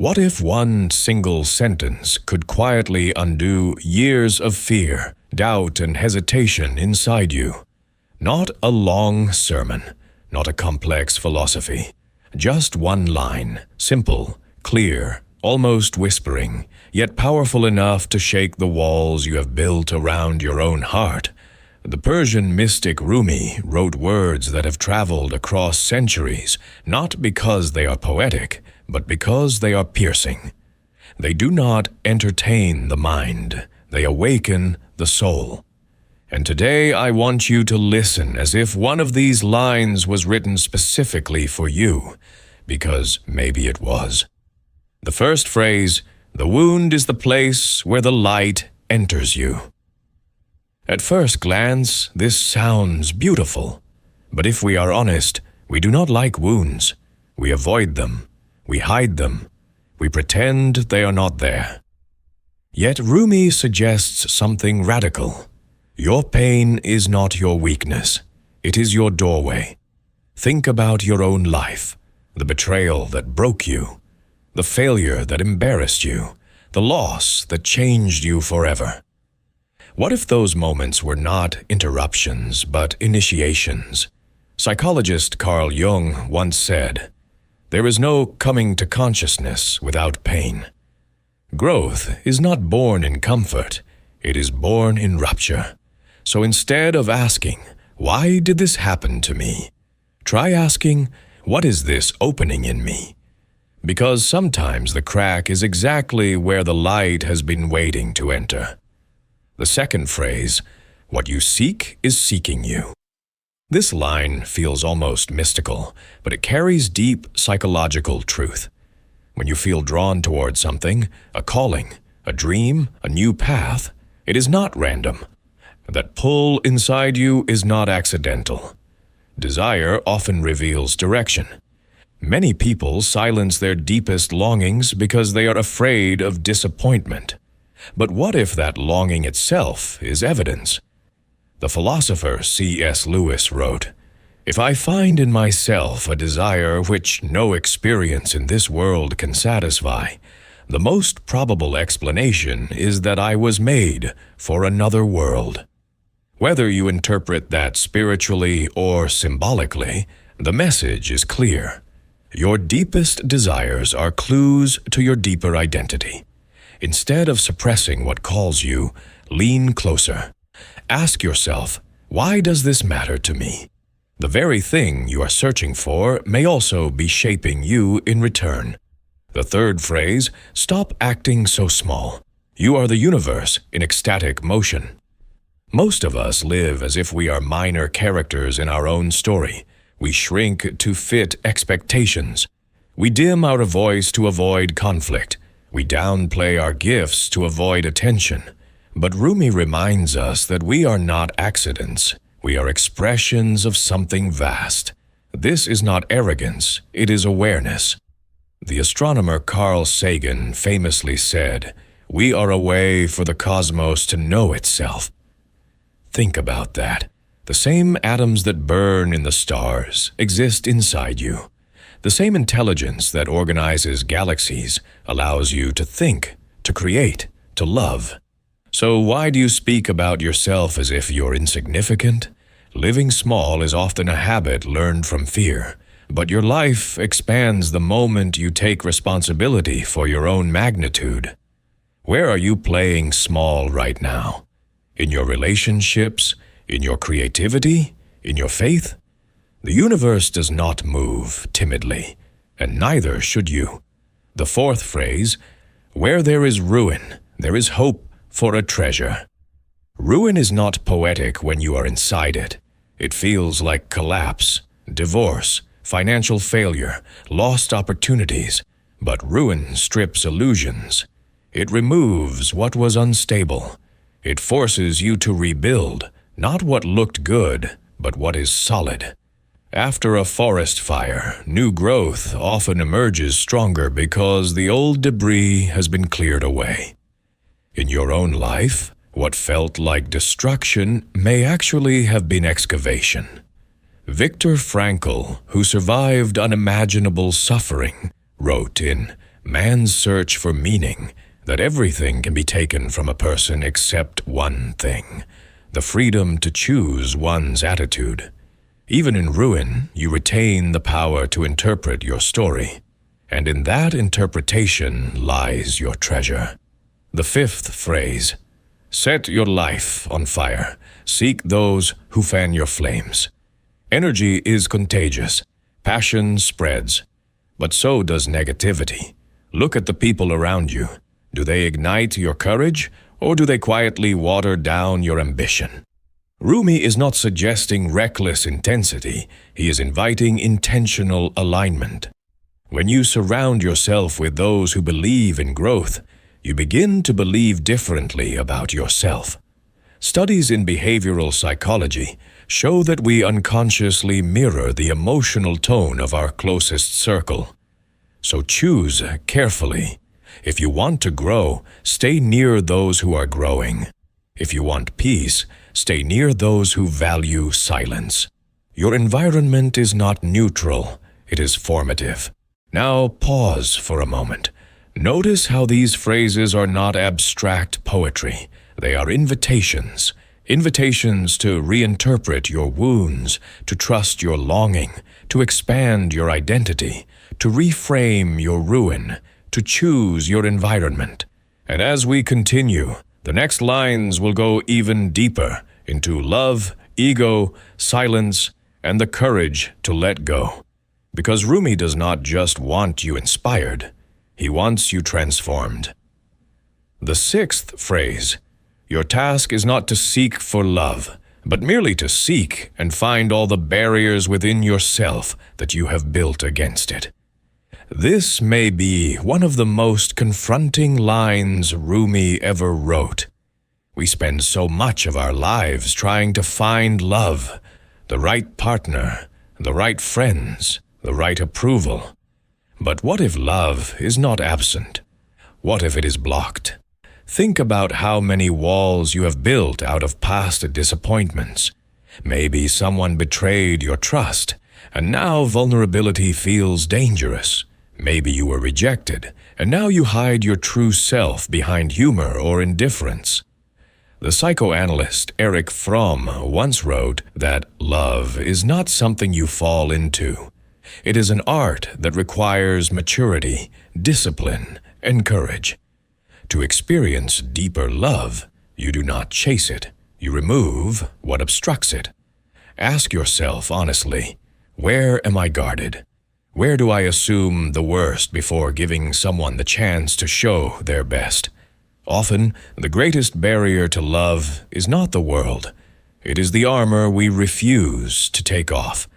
What if one single sentence could quietly undo years of fear, doubt, and hesitation inside you? Not a long sermon, not a complex philosophy. Just one line, simple, clear, almost whispering, yet powerful enough to shake the walls you have built around your own heart. The Persian mystic Rumi wrote words that have traveled across centuries, not because they are poetic, but because they are piercing. They do not entertain the mind, they awaken the soul. And today I want you to listen as if one of these lines was written specifically for you, because maybe it was. The first phrase, "The wound is the place where the light enters you." At first glance, this sounds beautiful. But if we are honest, we do not like wounds. We avoid them. We hide them. We pretend they are not there. Yet Rumi suggests something radical. Your pain is not your weakness. It is your doorway. Think about your own life, the betrayal that broke you, the failure that embarrassed you, the loss that changed you forever. What if those moments were not interruptions, but initiations? Psychologist Carl Jung once said, "There is no coming to consciousness without pain." Growth is not born in comfort, it is born in rupture. So instead of asking, "Why did this happen to me?" try asking, "What is this opening in me?" Because sometimes the crack is exactly where the light has been waiting to enter. The second phrase, "What you seek is seeking you." This line feels almost mystical, but it carries deep psychological truth. When you feel drawn toward something, a calling, a dream, a new path, it is not random. That pull inside you is not accidental. Desire often reveals direction. Many people silence their deepest longings because they are afraid of disappointment. But what if that longing itself is evidence? The philosopher C.S. Lewis wrote, "If I find in myself a desire which no experience in this world can satisfy, the most probable explanation is that I was made for another world." Whether you interpret that spiritually or symbolically, the message is clear. Your deepest desires are clues to your deeper identity. Instead of suppressing what calls you, lean closer. Ask yourself, why does this matter to me? The very thing you are searching for may also be shaping you in return. The third phrase, stop acting so small. You are the universe in ecstatic motion. Most of us live as if we are minor characters in our own story. We shrink to fit expectations. We dim our voice to avoid conflict. We downplay our gifts to avoid attention. But Rumi reminds us that we are not accidents. We are expressions of something vast. This is not arrogance, it is awareness. The astronomer Carl Sagan famously said, "We are a way for the cosmos to know itself." Think about that. The same atoms that burn in the stars exist inside you. The same intelligence that organizes galaxies allows you to think, to create, to love. So why do you speak about yourself as if you're insignificant? Living small is often a habit learned from fear, but your life expands the moment you take responsibility for your own magnitude. Where are you playing small right now? In your relationships? In your creativity? In your faith? The universe does not move timidly, and neither should you. The fourth phrase, where there is ruin, there is hope for a treasure. Ruin is not poetic when you are inside it. It feels like collapse, divorce, financial failure, lost opportunities. But ruin strips illusions. It removes what was unstable. It forces you to rebuild, not what looked good, but what is solid. After a forest fire, new growth often emerges stronger because the old debris has been cleared away. In your own life, what felt like destruction may actually have been excavation. Viktor Frankl, who survived unimaginable suffering, wrote in man's search for meaning, that everything can be taken from a person except one thing, the freedom to choose one's attitude. Even in ruin, you retain the power to interpret your story, and in that interpretation lies your treasure. The fifth phrase: set your life on fire. Seek those who fan your flames. Energy is contagious. Passion spreads. But so does negativity. Look at the people around you. Do they ignite your courage, or do they quietly water down your ambition? Rumi is not suggesting reckless intensity. He is inviting intentional alignment. When you surround yourself with those who believe in growth, you begin to believe differently about yourself. Studies in behavioral psychology show that we unconsciously mirror the emotional tone of our closest circle. So choose carefully. If you want to grow, stay near those who are growing. If you want peace, stay near those who value silence. Your environment is not neutral, it is formative. Now pause for a moment. Notice how these phrases are not abstract poetry. They are invitations. Invitations to reinterpret your wounds, to trust your longing, to expand your identity, to reframe your ruin, to choose your environment. And as we continue, the next lines will go even deeper into love, ego, silence, and the courage to let go. Because Rumi does not just want you inspired, he wants you transformed. The sixth phrase: your task is not to seek for love, but merely to seek and find all the barriers within yourself that you have built against it. This may be one of the most confronting lines Rumi ever wrote. We spend so much of our lives trying to find love, the right partner, the right friends, the right approval. But what if love is not absent? What if it is blocked? Think about how many walls you have built out of past disappointments. Maybe someone betrayed your trust, and now vulnerability feels dangerous. Maybe you were rejected, and now you hide your true self behind humor or indifference. The psychoanalyst Erich Fromm once wrote that love is not something you fall into. It is an art that requires maturity, discipline, and courage. To experience deeper love, you do not chase it. You remove what obstructs it. Ask yourself honestly, where am I guarded? Where do I assume the worst before giving someone the chance to show their best? Often, the greatest barrier to love is not the world. It is the armor we refuse to take off.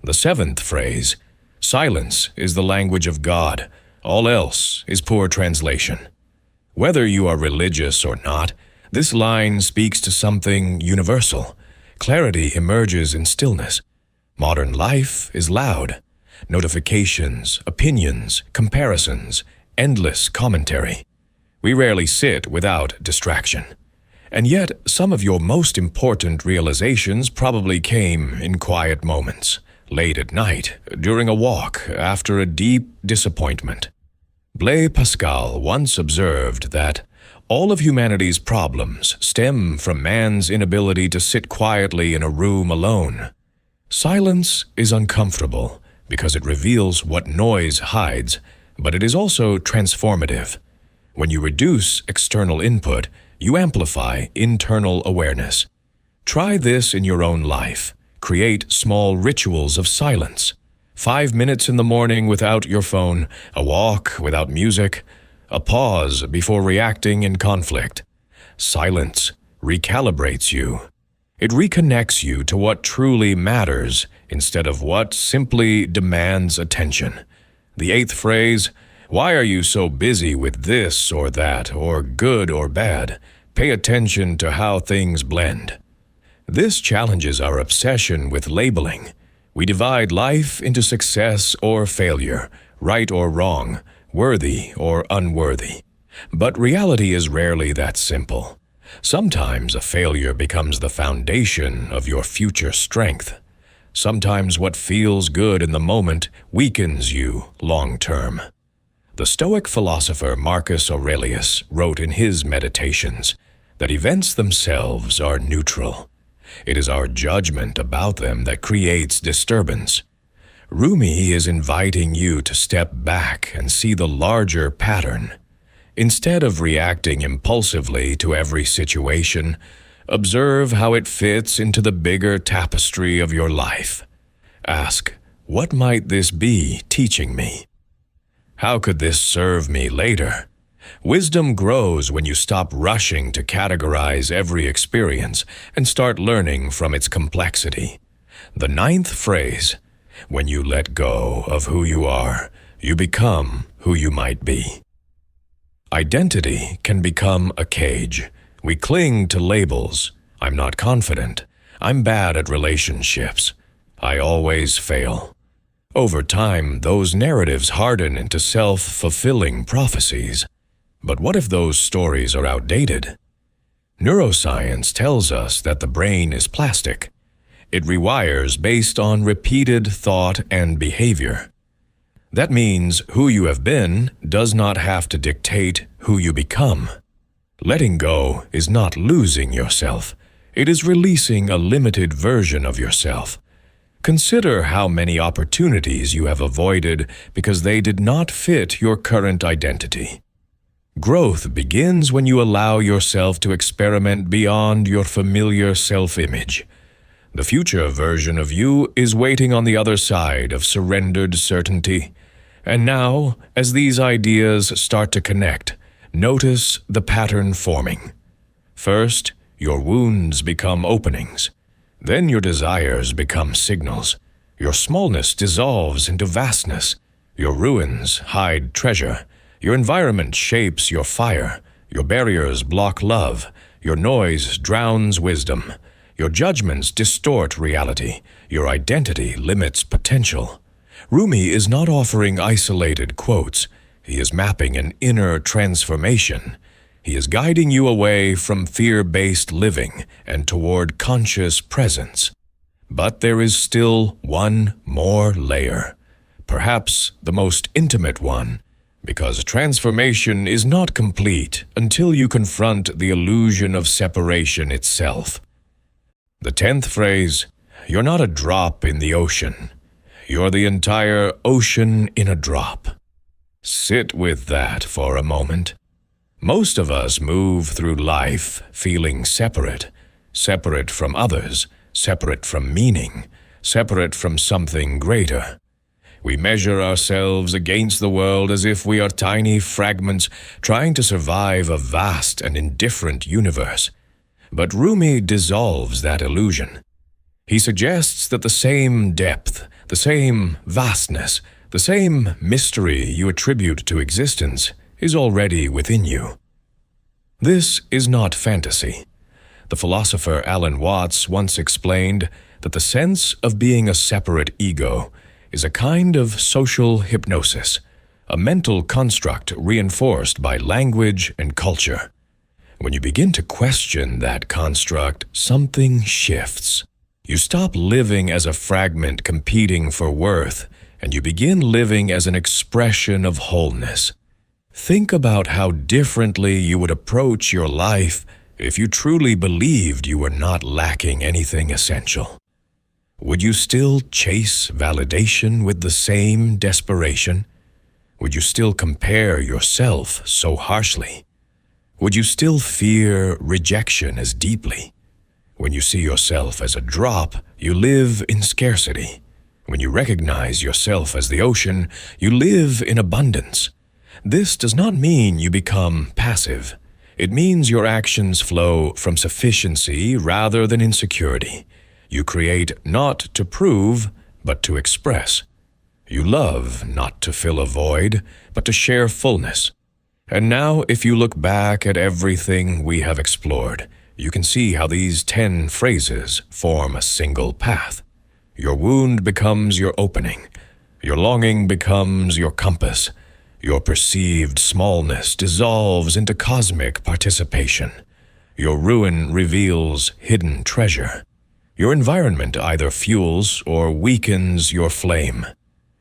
The seventh phrase: silence is the language of God. All else is poor translation. Whether you are religious or not, this line speaks to something universal. Clarity emerges in stillness. Modern life is loud. Notifications, opinions, comparisons, endless commentary. We rarely sit without distraction. And yet, some of your most important realizations probably came in quiet moments, late at night, during a walk, after a deep disappointment. Blaise Pascal once observed that all of humanity's problems stem from man's inability to sit quietly in a room alone. Silence is uncomfortable because it reveals what noise hides, but it is also transformative. When you reduce external input, you amplify internal awareness. Try this in your own life. Create small rituals of silence. 5 minutes in the morning without your phone, a walk without music, a pause before reacting in conflict. Silence recalibrates you. It reconnects you to what truly matters instead of what simply demands attention. The eighth phrase: why are you so busy with this or that, or good or bad? Pay attention to how things blend. This challenges our obsession with labeling. We divide life into success or failure, right or wrong, worthy or unworthy. But reality is rarely that simple. Sometimes a failure becomes the foundation of your future strength. Sometimes what feels good in the moment weakens you long term. The Stoic philosopher Marcus Aurelius wrote in his Meditations that events themselves are neutral. It is our judgment about them that creates disturbance. Rumi is inviting you to step back and see the larger pattern. Instead of reacting impulsively to every situation, observe how it fits into the bigger tapestry of your life. Ask, what might this be teaching me? How could this serve me later? Wisdom grows when you stop rushing to categorize every experience and start learning from its complexity. The 9th phrase, when you let go of who you are, you become who you might be. Identity can become a cage. We cling to labels. I'm not confident. I'm bad at relationships. I always fail. Over time, those narratives harden into self-fulfilling prophecies. But what if those stories are outdated? Neuroscience tells us that the brain is plastic. It rewires based on repeated thought and behavior. That means who you have been does not have to dictate who you become. Letting go is not losing yourself. It is releasing a limited version of yourself. Consider how many opportunities you have avoided because they did not fit your current identity. Growth begins when you allow yourself to experiment beyond your familiar self-image. The future version of you is waiting on the other side of surrendered certainty. And now, as these ideas start to connect, notice the pattern forming. First, your wounds become openings. Then your desires become signals. Your smallness dissolves into vastness. Your ruins hide treasure. Your environment shapes your fire. Your barriers block love. Your noise drowns wisdom. Your judgments distort reality. Your identity limits potential. Rumi is not offering isolated quotes. He is mapping an inner transformation. He is guiding you away from fear-based living and toward conscious presence. But there is still one more layer, perhaps the most intimate one, because transformation is not complete until you confront the illusion of separation itself. The 10th phrase, you're not a drop in the ocean. You're the entire ocean in a drop. Sit with that for a moment. Most of us move through life feeling separate, separate from others, separate from meaning, separate from something greater. We measure ourselves against the world as if we are tiny fragments trying to survive a vast and indifferent universe. But Rumi dissolves that illusion. He suggests that the same depth, the same vastness, the same mystery you attribute to existence is already within you. This is not fantasy. The philosopher Alan Watts once explained that the sense of being a separate ego is a kind of social hypnosis, a mental construct reinforced by language and culture. When you begin to question that construct, something shifts. You stop living as a fragment competing for worth, and you begin living as an expression of wholeness. Think about how differently you would approach your life if you truly believed you were not lacking anything essential. Would you still chase validation with the same desperation? Would you still compare yourself so harshly? Would you still fear rejection as deeply? When you see yourself as a drop, you live in scarcity. When you recognize yourself as the ocean, you live in abundance. This does not mean you become passive. It means your actions flow from sufficiency rather than insecurity. You create not to prove, but to express. You love not to fill a void, but to share fullness. And now, if you look back at everything we have explored, you can see how these 10 phrases form a single path. Your wound becomes your opening. Your longing becomes your compass. Your perceived smallness dissolves into cosmic participation. Your ruin reveals hidden treasure. Your environment either fuels or weakens your flame.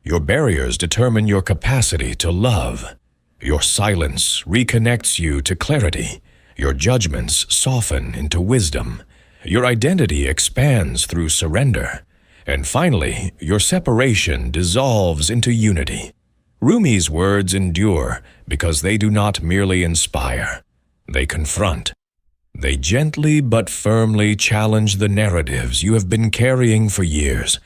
Your barriers determine your capacity to love. Your silence reconnects you to clarity. Your judgments soften into wisdom. Your identity expands through surrender. And finally, your separation dissolves into unity. Rumi's words endure because they do not merely inspire. They confront. They gently but firmly challenge the narratives you have been carrying for years.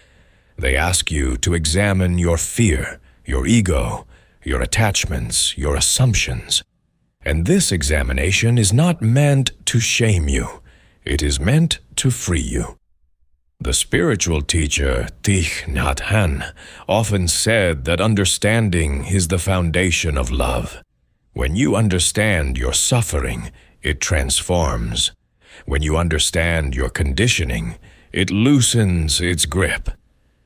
They ask you to examine your fear, your ego, your attachments, your assumptions. And this examination is not meant to shame you. It is meant to free you. The spiritual teacher Thich Nhat Hanh often said that understanding is the foundation of love. When you understand your suffering, it transforms. When you understand your conditioning, it loosens its grip.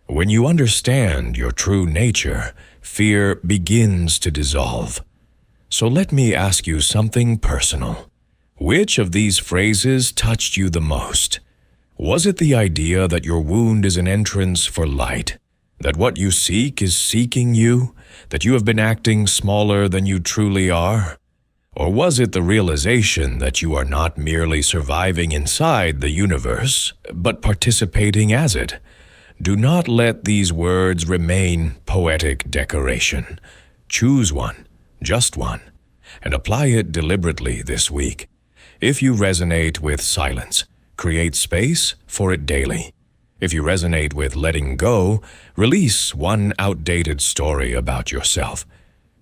When you understand your true nature, fear begins to dissolve. So let me ask you something personal. Which of these phrases touched you the most? Was it the idea that your wound is an entrance for light? That what you seek is seeking you? That you have been acting smaller than you truly are? Or was it the realization that you are not merely surviving inside the universe, but participating as it? Do not let these words remain poetic decoration. Choose one, just one, and apply it deliberately this week. If you resonate with silence, create space for it daily. If you resonate with letting go, release one outdated story about yourself.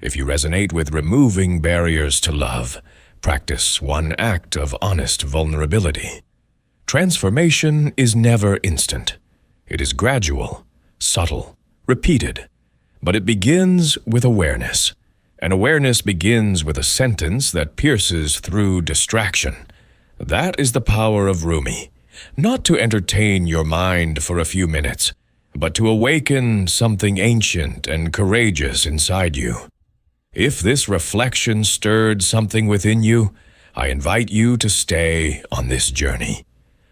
If you resonate with removing barriers to love, practice one act of honest vulnerability. Transformation is never instant. It is gradual, subtle, repeated, but it begins with awareness. And awareness begins with a sentence that pierces through distraction. That is the power of Rumi. Not to entertain your mind for a few minutes, but to awaken something ancient and courageous inside you. If this reflection stirred something within you, I invite you to stay on this journey.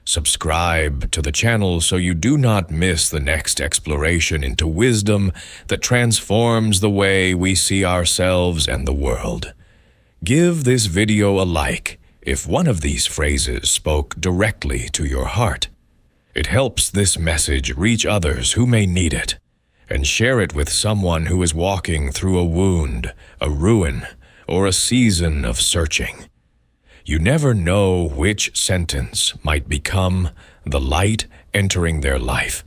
Subscribe to the channel so you do not miss the next exploration into wisdom that transforms the way we see ourselves and the world. Give this video a like if one of these phrases spoke directly to your heart. It helps this message reach others who may need it, and share it with someone who is walking through a wound, a ruin, or a season of searching. You never know which sentence might become the light entering their life.